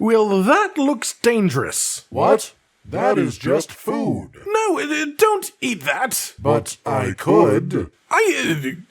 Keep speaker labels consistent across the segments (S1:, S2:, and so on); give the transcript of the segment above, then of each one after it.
S1: Well, that looks dangerous.
S2: What? That is just food.
S1: No, don't eat that.
S2: But I could.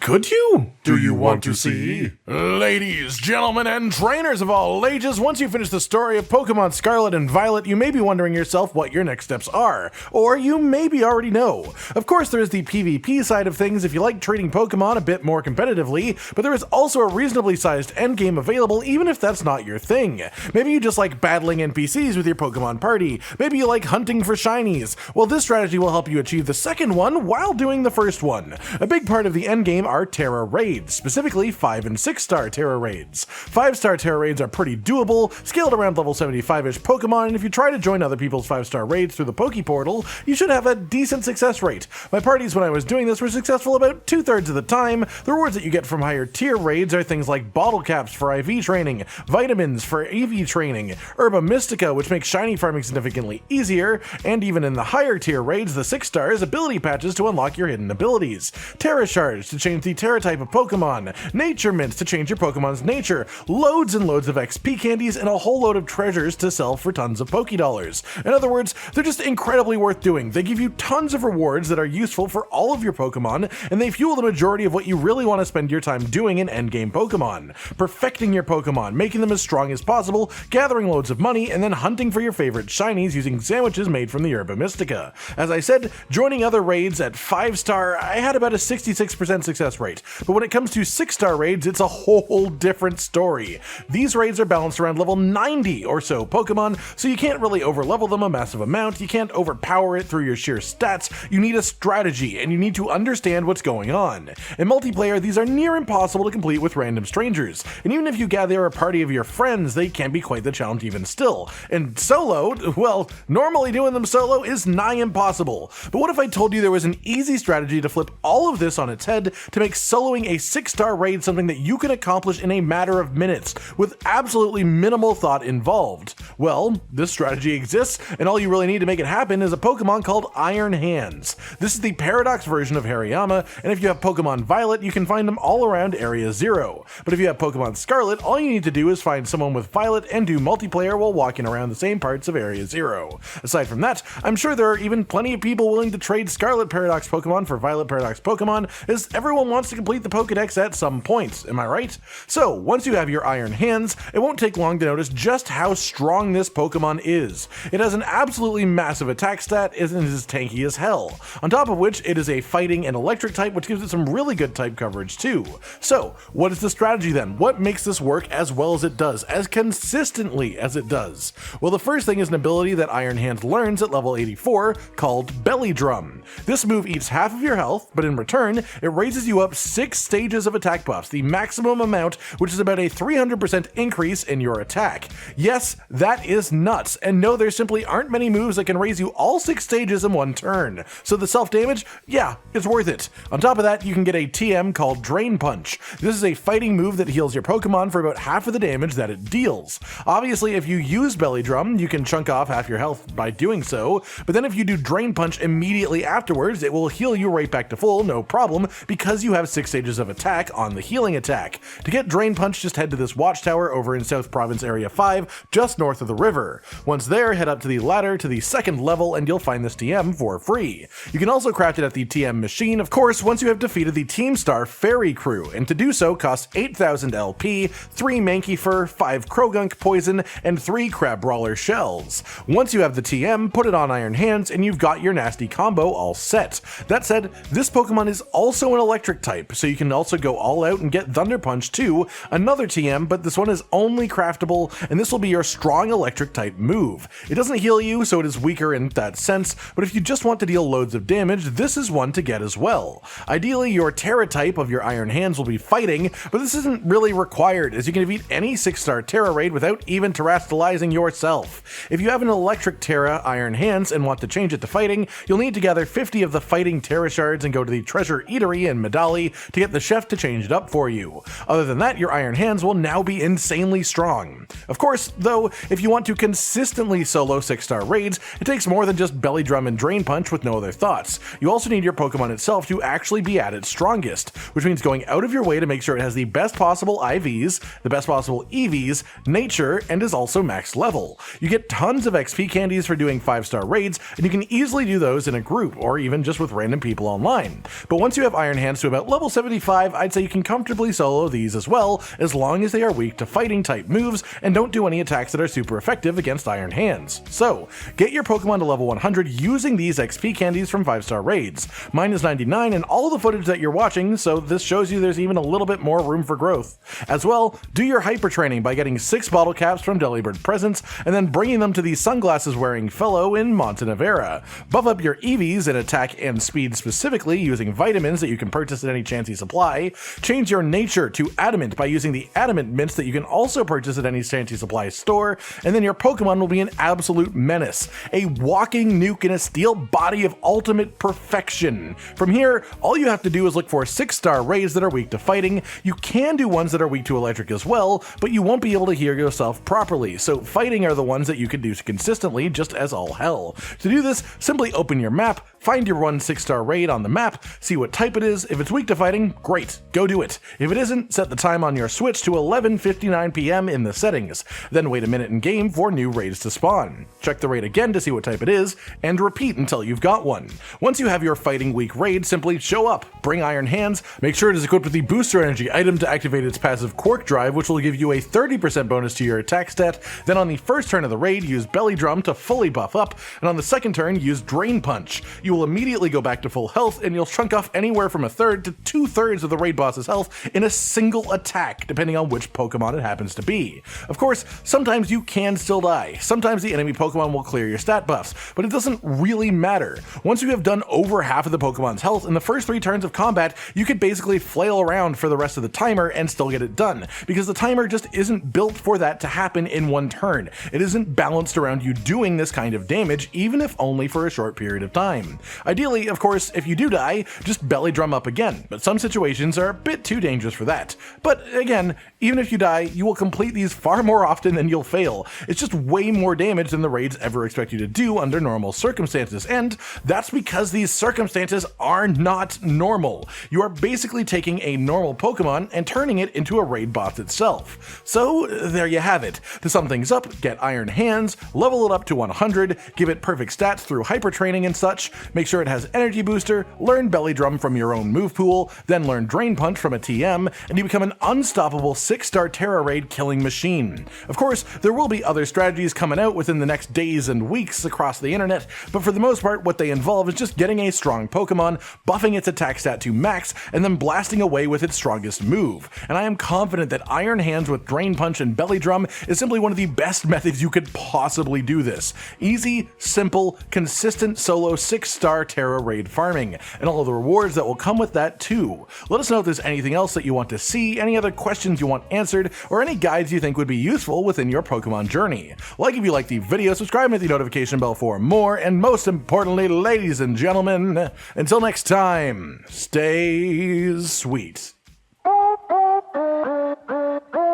S1: Could you?
S2: Do you want to see?
S1: Ladies, gentlemen, and trainers of all ages, once you finish the story of Pokemon Scarlet and Violet, you may be wondering yourself what your next steps are. Or you maybe already know. Of course, there is the PvP side of things if you like trading Pokemon a bit more competitively, but there is also a reasonably sized endgame available even if that's not your thing. Maybe you just like battling NPCs with your Pokemon party. Maybe you like hunting for shinies. Well, this strategy will help you achieve the second one while doing the first one. A big part of the endgame are Tera Raids, specifically 5 and 6 star Tera Raids. 5-star Tera Raids are pretty doable, scaled around level 75-ish Pokemon, and if you try to join other people's 5-star raids through the Poke Portal, you should have a decent success rate. My parties when I was doing this were successful about 2/3 of the time. The rewards that you get from higher tier raids are things like bottle caps for IV training, vitamins for EV training, Herba Mystica, which makes shiny farming significantly easier, and even in the higher tier raids, the 6 stars, ability patches to unlock your hidden abilities, Tera Shards to change the Tera type of Pokemon, Nature Mints to change your Pokemon's nature, loads and loads of XP candies, and a whole load of treasures to sell for tons of Pokédollars. In other words, they're just incredibly worth doing. They give you tons of rewards that are useful for all of your Pokemon, and they fuel the majority of what you really want to spend your time doing in endgame Pokemon. Perfecting your Pokemon, making them as strong as possible, gathering loads of money, and then hunting for your favorite shinies using sandwiches made from the Herba Mystica. As I said, joining other raids at 5-star, I had about a 66% success rate, but when it comes to 6-star raids, it's a whole different story. These raids are balanced around level 90 or so Pokemon, so you can't really overlevel them a massive amount, you can't overpower it through your sheer stats, you need a strategy, and you need to understand what's going on. In multiplayer, these are near impossible to complete with random strangers, and even if you gather a party of your friends, they can be quite the challenge even still. And solo, well, normally doing them solo is nigh impossible. But what if I told you there was an easy strategy to flip all of this on its head to make soloing a 6-star raid something that you can accomplish in a matter of minutes, with absolutely minimal thought involved? Well, this strategy exists, and all you really need to make it happen is a Pokemon called Iron Hands. This is the Paradox version of Hariyama, and if you have Pokemon Violet, you can find them all around Area 0. But if you have Pokemon Scarlet, all you need to do is find someone with Violet and do multiplayer while walking around the same parts of Area 0. Aside from that, I'm sure there are even plenty of people willing to trade Scarlet Paradox Pokemon for Violet Paradox Pokemon, as everyone wants to complete the Pokedex at some point, am I right? So, once you have your Iron Hands, it won't take long to notice just how strong this Pokemon is. It has an absolutely massive attack stat and is tanky as hell. On top of which, it is a fighting and electric type, which gives it some really good type coverage too. So, what is the strategy then? What makes this work as well as it does, as consistently as it does? Well, the first thing is an ability that Iron Hands learns at level 84 called Belly Drum. This move eats half of your health, but in return, it raises you up 6 stages of attack buffs, the maximum amount, which is about a 300% increase in your attack. Yes, that is nuts, and no, there simply aren't many moves that can raise you all 6 stages in one turn. So the self-damage, yeah, it's worth it. On top of that, you can get a TM called Drain Punch. This is a fighting move that heals your Pokemon for about half of the damage that it deals. Obviously, if you use Belly Drum, you can chunk off half your health by doing so, but then if you do Drain Punch immediately afterwards, it will heal you right back to full, no problem, because you have 6 stages of attack on the healing attack. To get Drain Punch, just head to this watchtower over in South Province Area 5, just north of the river. Once there, head up to the ladder to the 2nd level and you'll find this TM for free. You can also craft it at the TM machine, of course, once you have defeated the Team Star Fairy Crew, and to do so costs 8,000 LP, 3 Mankey Fur, 5 Krogunk Poison, and 3 Crabrawler Shells. Once you have the TM, put it on Iron Hands and you've got your nasty combo all set. That said, this Pokemon is also an electric type, so you can also go all out and get Thunder Punch too, another TM, but this one is only craftable, and this will be your strong electric type move. It doesn't heal you, so it is weaker in that sense, but if you just want to deal loads of damage, this is one to get as well. Ideally, your Tera type of your Iron Hands will be fighting, but this isn't really required, as you can defeat any 6-star Tera raid without even terastallizing yourself. If you have an electric Tera Iron Hands and want to change it to fighting, you'll need to gather 50 of the fighting Tera Shards and go to the Treasure Eatery in Medali to get the chef to change it up for you. Other than that, your Iron Hands will now be insanely strong. Of course, though, if if you want to consistently solo 6-star raids, it takes more than just Belly Drum and Drain Punch with no other thoughts. You also need your Pokemon itself to actually be at its strongest, which means going out of your way to make sure it has the best possible IVs, the best possible EVs, nature, and is also max level. You get tons of XP candies for doing 5-star raids, and you can easily do those in a group or even just with random people online. But once you have Iron Hands to about level 75, I'd say you can comfortably solo these as well, as long as they are weak to fighting type moves and don't do any attacks that are super effective against Iron Hands. So, get your Pokemon to level 100 using these XP candies from 5-star raids. Mine is 99 and all the footage that you're watching, so this shows you there's even a little bit more room for growth. As well, do your hyper training by getting 6 bottle caps from Delibird Presents and then bringing them to the sunglasses wearing fellow in Montenevera. Buff up your EVs in attack and speed specifically using vitamins that you can purchase at any Chansey supply. Change your nature to adamant by using the adamant mints that you can also purchase at any Chansey supply store, and then your Pokemon will be an absolute menace, a walking nuke in a steel body of ultimate perfection. From here, all you have to do is look for 6-star raids that are weak to fighting. You can do ones that are weak to electric as well, but you won't be able to heal yourself properly, so fighting are the ones that you can do consistently just as all hell. To do this, simply open your map, find your one 6-star raid on the map, see what type it is. If it's weak to fighting, great, go do it. If it isn't, set the time on your Switch to 11:59 PM in the settings, then wait a minute in game for new raids to spawn. Check the raid again to see what type it is, and repeat until you've got one. Once you have your fighting weak raid, simply show up, bring Iron Hands, make sure it is equipped with the Booster Energy item to activate its passive Quark Drive, which will give you a 30% bonus to your attack stat. Then on the first turn of the raid, use Belly Drum to fully buff up, and on the second turn, use Drain Punch. You will immediately go back to full health, and you'll chunk off anywhere from 1/3 to 2/3 of the raid boss's health in a single attack, depending on which Pokemon it happens to be. Of course, sometimes you can still die. Sometimes the enemy Pokemon will clear your stat buffs, but it doesn't really matter. Once you have done over half of the Pokemon's health in the first 3 turns of combat, you could basically flail around for the rest of the timer and still get it done, because the timer just isn't built for that to happen in one turn. It isn't balanced around you doing this kind of damage, even if only for a short period of time. Ideally, of course, if you do die, just Belly Drum up again, but some situations are a bit too dangerous for that. But again, even if you die, you will complete these far more often than you'll fail. It's just way more damage than the raids ever expect you to do under normal circumstances, and that's because these circumstances are not normal. You are basically taking a normal Pokemon and turning it into a raid boss itself. So there you have it. To sum things up, get Iron Hands, level it up to 100, give it perfect stats through hyper training and such, make sure it has Energy Booster, learn Belly Drum from your own move pool, then learn Drain Punch from a TM, and you become an unstoppable 6-star Tera Raid killing machine. Of course, there will be other strategies coming out within the next days and weeks across the internet, but for the most part, what they involve is just getting a strong Pokemon, buffing its attack stat to max, and then blasting away with its strongest move. And I am confident that Iron Hands with Drain Punch and Belly Drum is simply one of the best methods you could possibly do this. Easy, simple, consistent solo 6-star Tera Raid farming, and all of the rewards that will come with that too. Let us know if there's anything else that you want to see, any other questions you want answered, or any guides you think would be useful within your Pokemon journey. Like if you like the video, subscribe and hit the notification bell for more, and most importantly, ladies and gentlemen, until next time, stay sweet.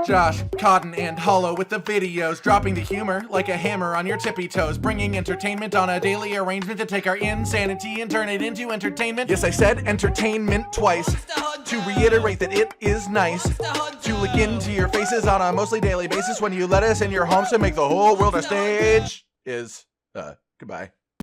S3: Josh, Cotton, and Hollow with the videos, dropping the humor like a hammer on your tippy toes, bringing entertainment on a daily arrangement to take our insanity and turn it into entertainment. Yes, I said entertainment twice, to reiterate that it is nice to look into your faces on a mostly daily basis when you let us in your homes to make the whole world a stage. Goodbye.